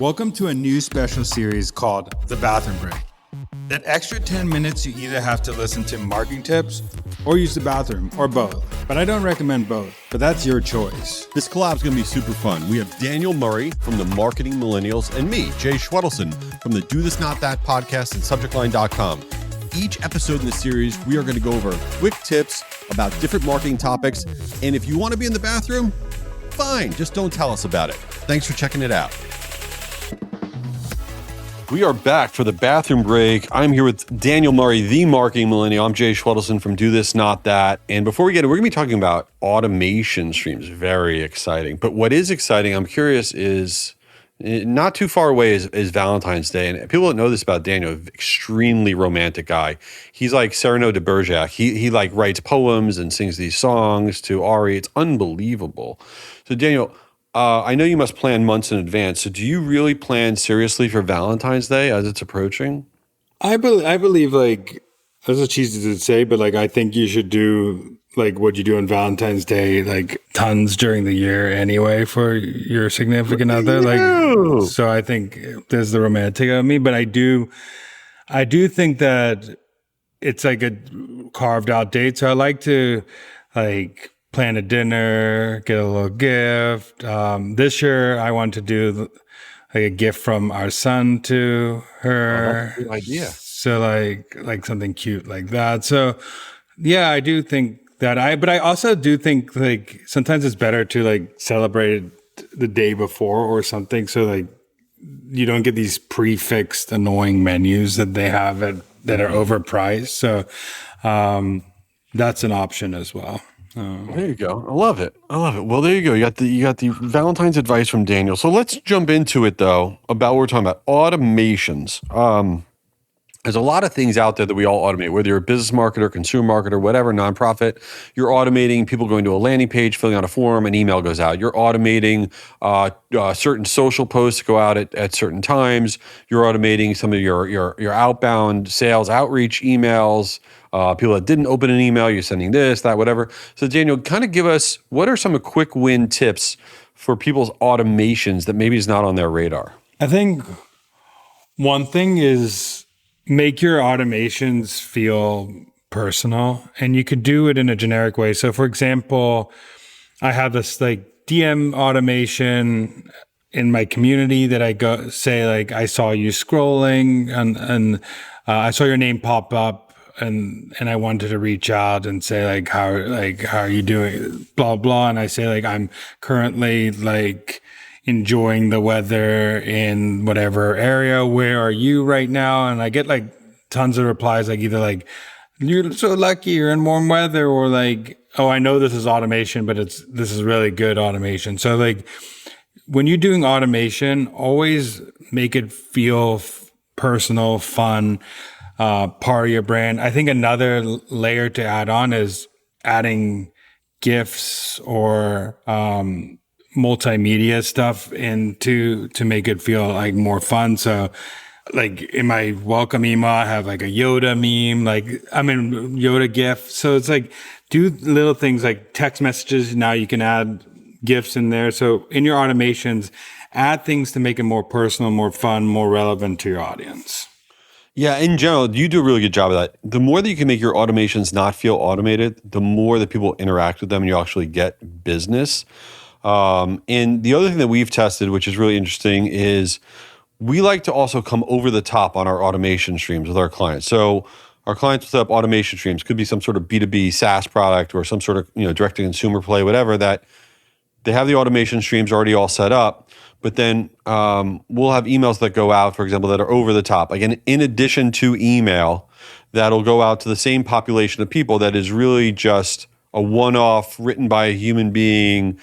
Welcome to a new special series called The Bathroom Break. That extra 10 minutes you either have to listen to marketing tips or use the bathroom or both. But I don't recommend both, but that's your choice. This collab is going to be super fun. We have Daniel Murray from the Marketing Millennials and me, Jay Schwedelson from the Do This Not That podcast and subjectline.com. Each episode in the series, we are going to go over quick tips about different marketing topics. And if you want to be in the bathroom, fine, just don't tell us about it. Thanks for checking it out. We are back for the bathroom break. I'm here with Daniel Murray, the Marketing Millennial. I'm Jay Schwedelson from Do This Not That. And before we get it, we're going to be talking about automation streams. Very exciting. But what is exciting, I'm curious, is not too far away is Valentine's Day. And people don't know this about Daniel, extremely romantic guy. He's like Cyrano de Bergerac. He like writes poems and sings these songs to Ari. It's unbelievable. So Daniel, I know you must plan months in advance. So do you really plan seriously for Valentine's Day as it's approaching? I believe like, that's cheesy to say, but like I think you should do like what you do on Valentine's Day, like tons during the year anyway for your significant other. Like, so I think there's the romantic of me, but I do think that it's like a carved out date. So I like to like plan a dinner, get a little gift. This year I want to do like a gift from our son to her. Oh, that's a good idea. So like something cute like that. So yeah, I do think that but I also do think like sometimes it's better to like celebrate it the day before or something. So like you don't get these prefixed annoying menus that they have that are overpriced. So that's an option as well. There you go. I love it. Well, there you go. You got the Valentine's advice from Daniel. So let's jump into it though, about what we're talking about, automations. There's a lot of things out there that we all automate, whether you're a business marketer, consumer marketer, whatever, nonprofit. You're automating people going to a landing page, filling out a form, an email goes out. You're automating certain social posts go out at certain times. You're automating some of your outbound sales outreach emails. People that didn't open an email, you're sending this, that, whatever. So Daniel, kind of give us, what are some quick win tips for people's automations that maybe is not on their radar? I think one thing is make your automations feel personal, and you could do it in a generic way. So for example, I have this like DM automation in my community that I go say like, I saw you scrolling and I saw your name pop up. And I wanted to reach out and say like how are you doing, blah blah, and I say like I'm currently like enjoying the weather in whatever area. Where are you right now? And I get like tons of replies, like either like you're so lucky you're in warm weather, or like, oh, I know this is automation, but this is really good automation. So like when you're doing automation, always make it feel personal, fun. Part of your brand. I think another layer to add on is adding GIFs or multimedia stuff to make it feel like more fun. So like in my welcome email, I have like a Yoda meme, like Yoda GIF. So it's like do little things like text messages. Now you can add GIFs in there. So in your automations, add things to make it more personal, more fun, more relevant to your audience. Yeah, in general, you do a really good job of that. The more that you can make your automations not feel automated, the more that people interact with them and you actually get business. And the other thing that we've tested, which is really interesting, is we like to also come over the top on our automation streams with our clients. So our clients set up automation streams, could be some sort of B2B SaaS product or some sort of direct-to-consumer play, whatever, that they have the automation streams already all set up. But then we'll have emails that go out, for example, that are over the top. Again, in addition to email, that'll go out to the same population of people that is really just a one-off written by a human being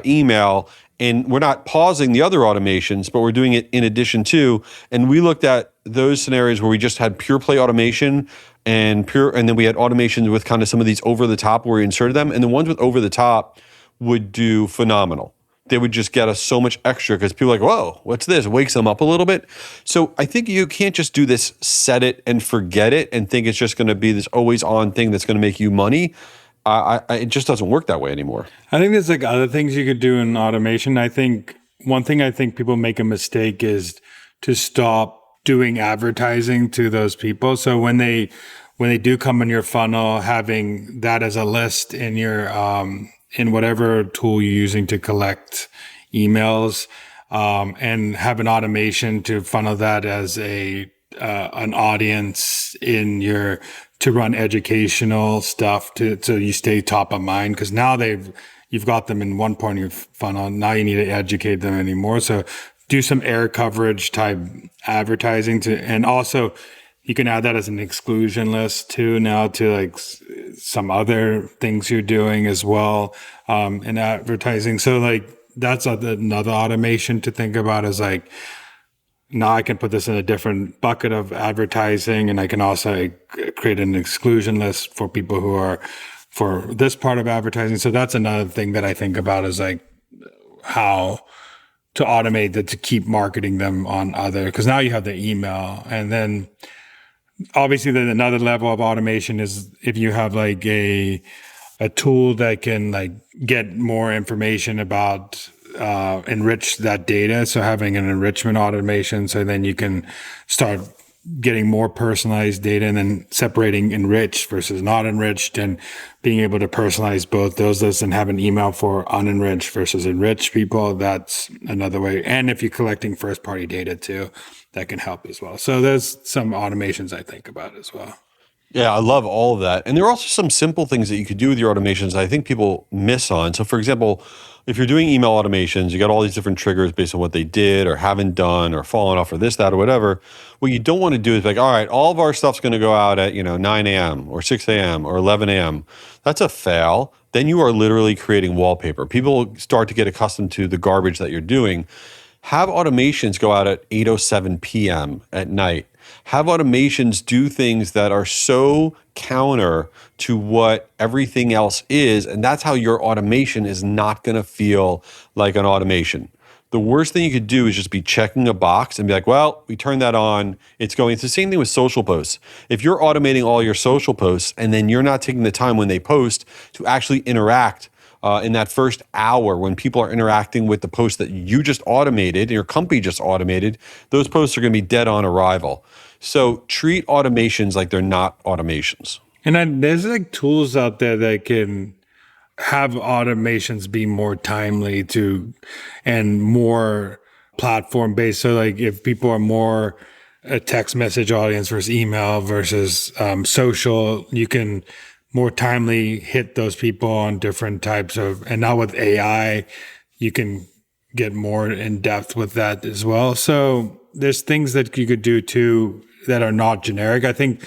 email. And we're not pausing the other automations, but we're doing it in addition to. And we looked at those scenarios where we just had pure play automation and then we had automations with kind of some of these over the top where we inserted them. And the ones with over the top would do phenomenal. They would just get us so much extra because people are like, whoa, what's this? It wakes them up a little bit. So I think you can't just do this set it and forget it and think it's just going to be this always on thing that's going to make you money. It just doesn't work that way anymore. I think there's like other things you could do in automation. I think one thing I think people make a mistake is to stop doing advertising to those people. So when they do come in your funnel, having that as a list in your in whatever tool you're using to collect emails, and have an automation to funnel that as a an audience in your to run educational stuff to so you stay top of mind, because now you've got them in one point of your funnel. Now you need to educate them anymore. So do some air coverage type advertising to, and also you can add that as an exclusion list too now to like some other things you're doing as well in advertising. So like that's another automation to think about is like, now I can put this in a different bucket of advertising, and I can also create an exclusion list for people who are for this part of advertising. So that's another thing that I think about is like how to automate that to keep marketing them on other, because now you have the email. And then obviously then another level of automation is if you have like a tool that can like get more information about enrich that data. So having an enrichment automation, so then you can start getting more personalized data and then separating enriched versus not enriched and being able to personalize both those lists and have an email for unenriched versus enriched people. That's another way. And if you're collecting first party data too, that can help as well. So there's some automations I think about as well. Yeah, I love all of that. And there are also some simple things that you could do with your automations that I think people miss on. So, for example, if you're doing email automations, you got all these different triggers based on what they did or haven't done or fallen off or this, that, or whatever. What you don't want to do is like, all right, all of our stuff's going to go out at, 9 a.m. or 6 a.m. or 11 a.m. That's a fail. Then you are literally creating wallpaper. People start to get accustomed to the garbage that you're doing. Have automations go out at 8:07 p.m. at night. Have automations do things that are so counter to what everything else is. And that's how your automation is not going to feel like an automation. The worst thing you could do is just be checking a box and be like, well, we turned that on. It's going. It's the same thing with social posts. If you're automating all your social posts and then you're not taking the time when they post to actually interact in that first hour when people are interacting with the post that you just automated, your company just automated, those posts are going to be dead on arrival. So treat automations like they're not automations. And then there's like tools out there that can have automations be more timely to and more platform based. So like if people are more a text message audience versus email versus social, you can more timely hit those people on different types of, and now with AI, you can get more in depth with that as well. So there's things that you could do too that are not generic. I think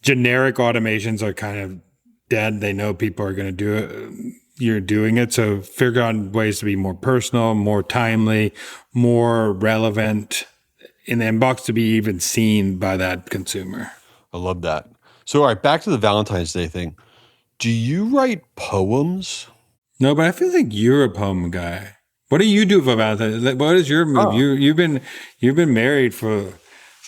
generic automations are kind of dead. They know people are going to do it. You're doing it. So figure out ways to be more personal, more timely, more relevant in the inbox to be even seen by that consumer. I love that. So, all right, back to the Valentine's Day thing. Do you write poems? No, but I feel like you're a poem guy. What do you do for Valentine's? Like, what is your move? Oh. You've been married for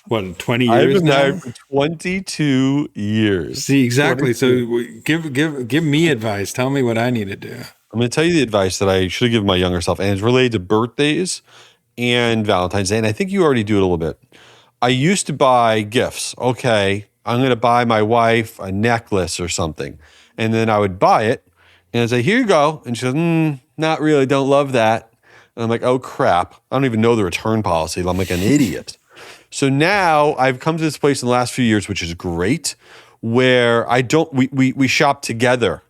what, 20 I've years been now? married for 22 years. See, exactly. 22. So give me advice. Tell me what I need to do. I'm going to tell you the advice that I should have given my younger self, and it's related to birthdays and Valentine's Day. And I think you already do it a little bit. I used to buy gifts. Okay, I'm going to buy my wife a necklace or something. And then I would buy it and I'd say, here you go. And she says, not really, don't love that. And I'm like, oh crap. I don't even know the return policy. I'm like an idiot. So now I've come to this place in the last few years, which is great, where we shop together,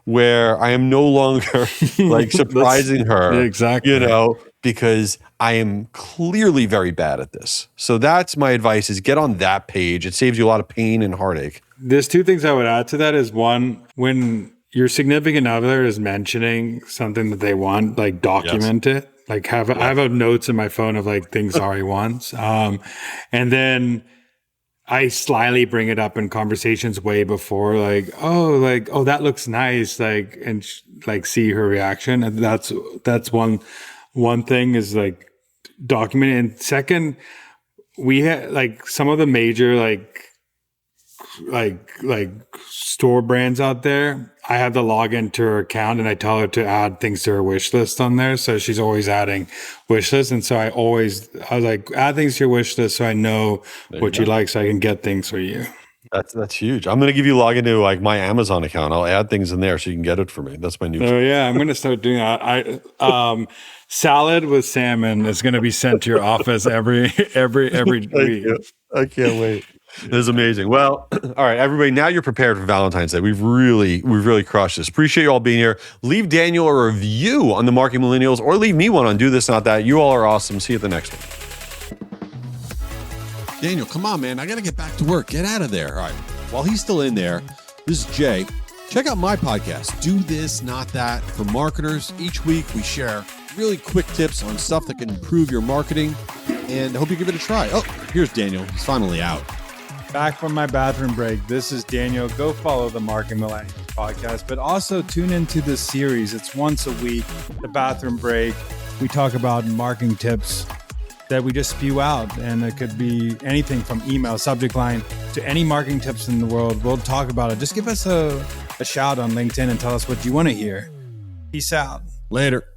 where I am no longer like surprising her, exactly. Because I am clearly very bad at this. So that's my advice is get on that page. It saves you a lot of pain and heartache. There's two things I would add to that is one, when your significant other is mentioning something that they want, like document it. Like I have notes in my phone of like things Ari wants. And then I slyly bring it up in conversations way before, like, oh, that looks nice. Like, and like see her reaction. And that's one thing is like document. And second, we had like some of the major like like store brands out there, I have to log into her account and I tell her to add things to her wish list on there. So she's always adding wish lists. And so I was like, add things to your wish list so I know what you like so I can get things for you. That's huge. I'm going to give you login to like my Amazon account. I'll add things in there so you can get it for me. That's my new. Oh yeah, I'm going to start doing that. Salad with salmon is going to be sent to your office every week. I can't wait. This is amazing. Well, all right, everybody. Now you're prepared for Valentine's Day. We've really crushed this. Appreciate you all being here. Leave Daniel a review on the Marketing Millennials, or leave me one on Do This Not That. You all are awesome. See you at the next one. Daniel, come on, man. I got to get back to work. Get out of there. All right. While he's still in there, this is Jay. Check out my podcast, Do This Not That, for marketers. Each week we share really quick tips on stuff that can improve your marketing, and I hope you give it a try. Oh, here's Daniel. He's finally out. Back from my bathroom break. This is Daniel. Go follow the Marketing Millennials podcast, but also tune into this series. It's once a week, the bathroom break. We talk about marketing tips that we just spew out, and it could be anything from email subject line to any marketing tips in the world. We'll talk about it. Just give us a shout on LinkedIn and tell us what you want to hear. Peace out. Later.